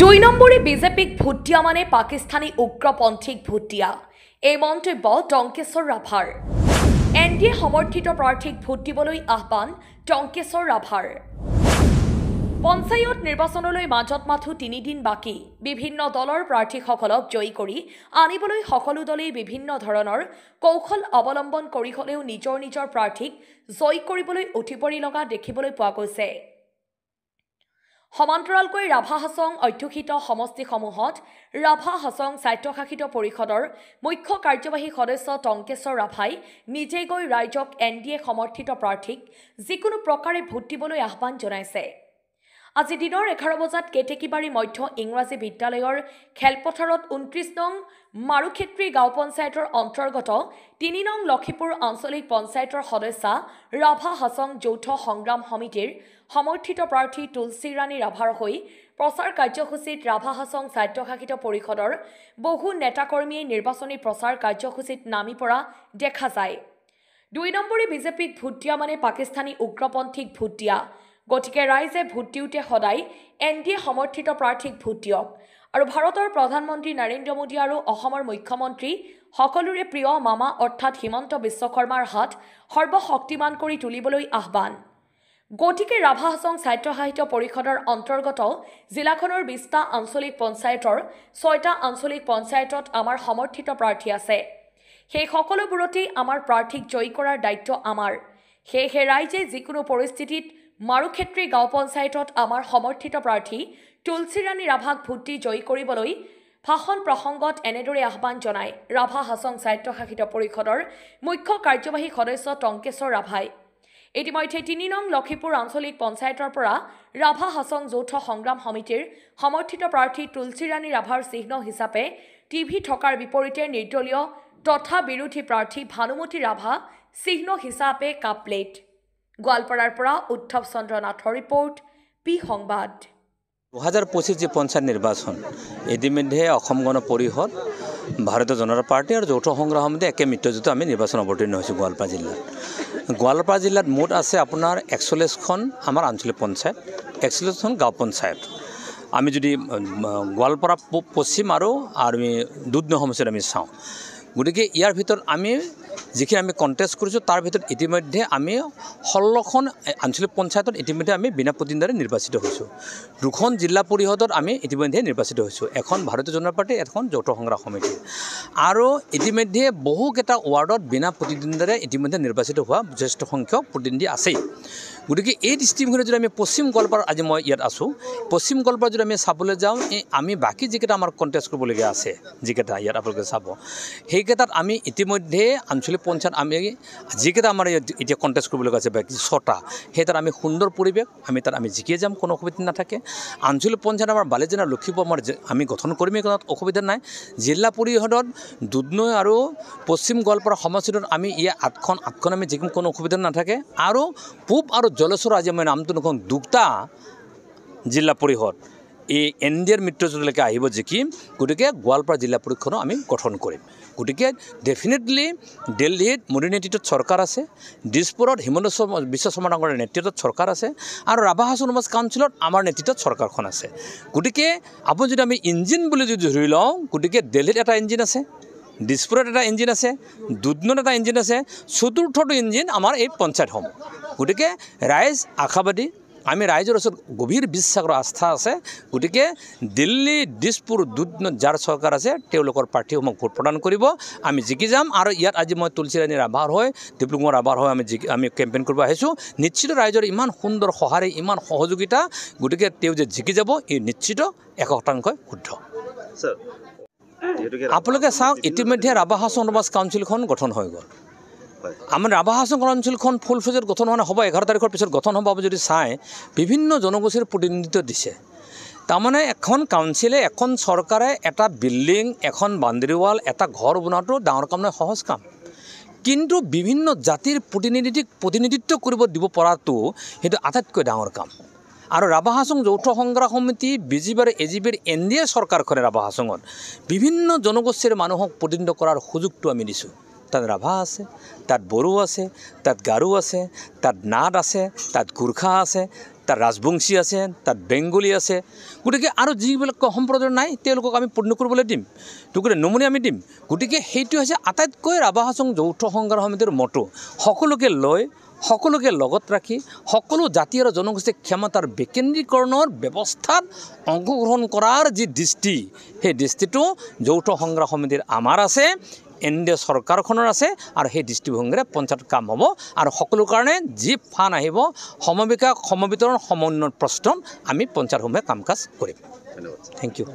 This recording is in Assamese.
দুই নম্বৰে বিজেপিক ভোট দিয়া মানে পাকিস্তানী উগ্ৰপন্থীক ভোট দিয়া এই মন্তব্য টঙ্কেশ্বৰ ৰাভাৰ এনডিএ সমৰ্থিত প্ৰাৰ্থীক ভোট দিবলৈ আহ্বান টঙ্কেশ্বৰ ৰাভাৰ পঞ্চায়ত নিৰ্বাচনলৈ মাজত মাথো 3 দিন বাকি বিভিন্ন দলৰ প্ৰাৰ্থীসকলক জয়ী কৰি আনিবলৈ সকলো দলেই বিভিন্ন ধৰণৰ কৌশল অৱলম্বন কৰি হলেও নিজৰ প্ৰাৰ্থীক জয়ী কৰিবলৈ উঠিপৰি লগা দেখিবলৈ পোৱা গৈছে। সমান্তৰালকৈ ৰাভা হাছং অধ্যুষিত সমষ্টিসমূহত ৰাভা হাছং স্বায়ত্তশাসিত পৰিষদৰ মুখ্য কাৰ্যবাহী সদস্য টঙ্কেশ্বৰ ৰাভাই নিজে গৈ ৰাইজক এনডিএ সমৰ্থিত প্ৰাৰ্থীক যিকোনো প্ৰকাৰে ভোট দিবলৈ আহ্বান জনাইছে। আজি দিনৰ 11 বজাত কেটেকিবাৰী মধ্য ইংৰাজী বিদ্যালয়ৰ খেলপথাৰত 29 নং মাৰুক্ষেত্ৰী গাঁও পঞ্চায়তৰ অন্তৰ্গত 3 নং লক্ষীপুৰ আঞ্চলিক পঞ্চায়তৰ সদস্যা ৰাভা হাছং যৌথ সংগ্ৰাম সমিতিৰ সমৰ্থিত প্ৰাৰ্থী তুলসী ৰাণী ৰাভাৰ হৈ প্ৰচাৰ কাৰ্যসূচীত ৰাভা হাছং স্বায়ত্তশাসিত পৰিষদৰ বহু নেতাকৰ্মীয়ে নিৰ্বাচনী প্ৰচাৰ কাৰ্যসূচীত নামি পৰা দেখা যায়। 2 নম্বৰে বিজেপিক ভোট দিয়া মানে পাকিস্তানী উগ্ৰপন্থীক ভোট দিয়া, গতিকে ৰাইজে ভোট দিওঁতে সদায় এনডিএ সমৰ্থিত প্ৰাৰ্থীক ভোট দিয়ক আৰু ভাৰতৰ প্ৰধানমন্ত্ৰী নৰেন্দ্ৰ মোদী আৰু অসমৰ মুখ্যমন্ত্ৰী সকলোৰে প্ৰিয় মামা অৰ্থাৎ হিমন্ত বিশ্ব শৰ্মাৰ হাত সৰ্বশক্তিমান কৰি তুলিবলৈ আহ্বান। গতিকে ৰাভা হাছং স্বায়ত্তশাসিত পৰিষদৰ অন্তৰ্গত জিলাখনৰ 20টা আঞ্চলিক পঞ্চায়তৰ 6টা আঞ্চলিক পঞ্চায়তত আমাৰ সমৰ্থিত প্ৰাৰ্থী আছে। সেই সকলোবোৰতেই আমাৰ প্ৰাৰ্থীক জয়ী কৰাৰ দায়িত্ব আমাৰ। সেয়েহে ৰাইজে যিকোনো পৰিস্থিতিত মাৰুক্ষেত্ৰী গাঁও পঞ্চায়তত আমাৰ সমৰ্থিত প্ৰাৰ্থী তুলসী ৰাণী ৰাভাক ভোট দি জয়ী কৰিবলৈ ভাষণ প্ৰসংগত এনেদৰে আহ্বান জনায় ৰাভা হাছং স্বায়ত্তশাসিত পৰিষদৰ মুখ্য কাৰ্যবাহী সদস্য টঙ্কেশ্বৰ ৰাভাই। ইতিমধ্যে 3 নং লক্ষীপুৰ আঞ্চলিক পঞ্চায়তৰ পৰা ৰাভা হাছং যৌথ সংগ্ৰাম সমিতিৰ সমৰ্থিত প্ৰাৰ্থী তুলসী ৰাণী ৰাভাৰ চিহ্ন হিচাপে টিভি থকাৰ বিপৰীতে নিৰ্দলীয় তথা বিৰোধী প্ৰাৰ্থী ভানুমতী ৰাভা চিহ্ন হিচাপে কাপ প্লেট। গোৱালপাৰাৰ পৰা উদ্ধৱ চন্দ্ৰ নাথৰ ৰিপৰ্ট, পি সংবাদ। 2025 যে পঞ্চায়ত নিৰ্বাচন ইতিমধ্যে অসম গণ পৰিষদ ভাৰতীয় জনতা পাৰ্টি আৰু যৌথ সংগ্ৰাম সমিতি একে মিত্ৰজোঁটে আমি নিৰ্বাচন অৱতীৰ্ণ হৈছোঁ গোৱালপাৰা জিলাত। গোৱালপাৰা জিলাত মুঠ আছে আপোনাৰ 41খন আমাৰ আঞ্চলিক পঞ্চায়ত, 41খন গাঁও পঞ্চায়ত। আমি যদি গোৱালপাৰা পূব পশ্চিম আৰু আমি দুধনৈ সমষ্টিত আমি চাওঁ, গতিকে ইয়াৰ ভিতৰত আমি যিখিনি আমি কণ্টেষ্ট কৰিছোঁ তাৰ ভিতৰত ইতিমধ্যে আমি 16খন আঞ্চলিক পঞ্চায়তত ইতিমধ্যে আমি বিনা প্ৰতিদ্বন্দ্বীৰে নিৰ্বাচিত হৈছোঁ। 2খন জিলা পৰিষদত আমি ইতিমধ্যে নিৰ্বাচিত হৈছোঁ, এখন ভাৰতীয় জনতা পাৰ্টি, এখন যৌথ সংগ্ৰাম সমিতি। আৰু ইতিমধ্যে বহুকেইটা ৱাৰ্ডত বিনা প্ৰতিদ্বন্দ্বীৰে ইতিমধ্যে নিৰ্বাচিত হোৱা যথেষ্ট সংখ্যক প্ৰতিনিধি আছেই। গতিকে এই দৃষ্টিভংগীৰে যদি আমি পশ্চিম গোৱালপাৰা, আজি মই ইয়াত আছোঁ, পশ্চিম গোৱালপাৰা যদি আমি চাবলৈ যাওঁ, আমি বাকী যিকেইটা আমাৰ কণ্টেষ্ট কৰিবলগীয়া আছে, যিকেইটা ইয়াত আপোনালোকে চাব, সেইকেইটাত আমি ইতিমধ্যে আঞ্চলিক পঞ্চায়ত আমি যিকেইটা আমাৰ এতিয়া কণ্টেষ্ট কৰিবলগীয়া আছে বাকী 6টা, সেই তাত আমি সুন্দৰ পৰিৱেশ, আমি তাত আমি জিকিয়ে যাম, কোনো অসুবিধা নাথাকে। আঞ্চলিক পঞ্চায়ত আমাৰ বালিজনা লক্ষীপুৰ আমাৰ আমি গঠন কৰিমেই, কোনো অসুবিধা নাই। জিলা পৰিষদত দুধনৈ আৰু পশ্চিম গোৱালপাৰা সমষ্টিটোত আমি ইয়াত 8খন আমি জিকিম, কোনো অসুবিধা নাথাকে। আৰু পূব আৰু জলেশ্বৰ, আজি মই নামটো নকওঁ, 2টা জিলা পৰিষদ এই এনডিএৰ মিত্ৰজোঁটলৈকে আহিব জিকিম। গতিকে গোৱালপাৰা জিলা পৰিষদো আমি গঠন কৰিম। গতিকে ডেফিনেটলি দিল্লীত মোদীৰ নেতৃত্বত চৰকাৰ আছে, দিছপুৰত হিমন্ত বিশ্ব শৰ্মা ডাঙৰীয়াৰ নেতৃত্বত চৰকাৰ আছে, আৰু ৰাভা হাছং কাউন্সিলত আমাৰ নেতৃত্বত চৰকাৰখন আছে। গতিকে আপুনি যদি আমি ইঞ্জিন বুলি যদি ধৰি লওঁ, গতিকে দিল্লীত এটা ইঞ্জিন আছে, দিছপুৰত এটা ইঞ্জিন আছে, দুধনৈত এটা ইঞ্জিন আছে, চতুৰ্থটো ইঞ্জিন আমাৰ এই পঞ্চায়তসমূহ। গতিকে ৰাইজ আশাবাদী, আমি ৰাইজৰ ওচৰত গভীৰ বিশ্বাস আৰু আস্থা আছে। গতিকে দিল্লী, দিছপুৰ, দুধনৈত যাৰ চৰকাৰ আছে তেওঁলোকৰ প্ৰাৰ্থীসমূহক ভোট প্ৰদান কৰিব, আমি জিকি যাম। আৰু ইয়াত আজি মই তুলসী ৰাণী ৰাভাৰ হৈ, ডিব্ৰুগড় ৰাভাৰ হৈ আমি কেম্পেইন কৰিব আহিছোঁ। নিশ্চিত ৰাইজৰ ইমান সুন্দৰ সঁহাৰি, ইমান সহযোগিতা, গতিকে তেওঁ যে জিকি যাব এই নিশ্চিত 100% শুদ্ধ। আপোনালোকে চাওক, ইতিমধ্যে ৰাভা হাছং কাউন্সিলখন গঠন হৈ গ'ল। আমাৰ ৰাভা হাছং অঞ্চলখন ফুল ফ্লেজত গঠন হোৱা হ'ব, 11 তাৰিখৰ পিছত গঠন হ'ব। যদি চাই বিভিন্ন জনগোষ্ঠীৰ প্ৰতিনিধিত্ব দিছে। তাৰমানে এখন কাউন্সিলে, এখন চৰকাৰে এটা বিল্ডিং, এখন বাউণ্ডেৰী ৱাল, এটা ঘৰ বনোৱাটো ডাঙৰ কাম নহয়, সহজ কাম। কিন্তু বিভিন্ন জাতিৰ প্ৰতিনিধিত্ব কৰিব দিব পৰাটো সেইটো আটাইতকৈ ডাঙৰ কাম। আৰু ৰাভা হাছং যৌথ সংগ্ৰাম সমিতি, বিজেপি আৰু এজিপিৰ এনডিএ চৰকাৰখনে ৰাভা হাছঙত বিভিন্ন জনগোষ্ঠীৰ মানুহক প্ৰতিনিধিত্ব কৰাৰ সুযোগটো আমি দিছোঁ। তাত ৰাভা আছে, তাত বড়ো আছে, তাত গাৰো আছে, তাত নাথ আছে, তাত গোৰ্খা আছে, তাত ৰাজবংশী আছে, তাত বেংগলী আছে, গতিকে আৰু যিবিলাক সম্প্ৰদায়ৰ নাই তেওঁলোকক আমি পূৰ্ণ কৰিবলৈ দিম, গতিকে নমুনা আমি দিম। গতিকে সেইটো হৈছে আটাইতকৈ ৰাভা হাছং যৌথ সংগ্ৰাম সমিতিৰ মটো, সকলোকে লৈ সকলোকে লগত ৰাখি সকলো জাতি আৰু জনগোষ্ঠীৰ ক্ষমতাৰ বিকেন্দ্ৰীকৰণৰ ব্যৱস্থাত অংশগ্ৰহণ কৰাৰ যি দৃষ্টি, সেই দৃষ্টিটো যৌথ সংগ্ৰাম সমিতিৰ আমাৰ আছে, NDA চৰকাৰখনৰ আছে, আৰু সেই দৃষ্টিভংগীৰে পঞ্চায়ত কাম হ'ব। আৰু সকলো কাৰণে যি ফাণ্ড আহিব সমবিতৰণ সমন্বয়ৰ প্ৰশ্ন আমি পঞ্চায়তসমূহে কাম কাজ কৰিম। Thank U.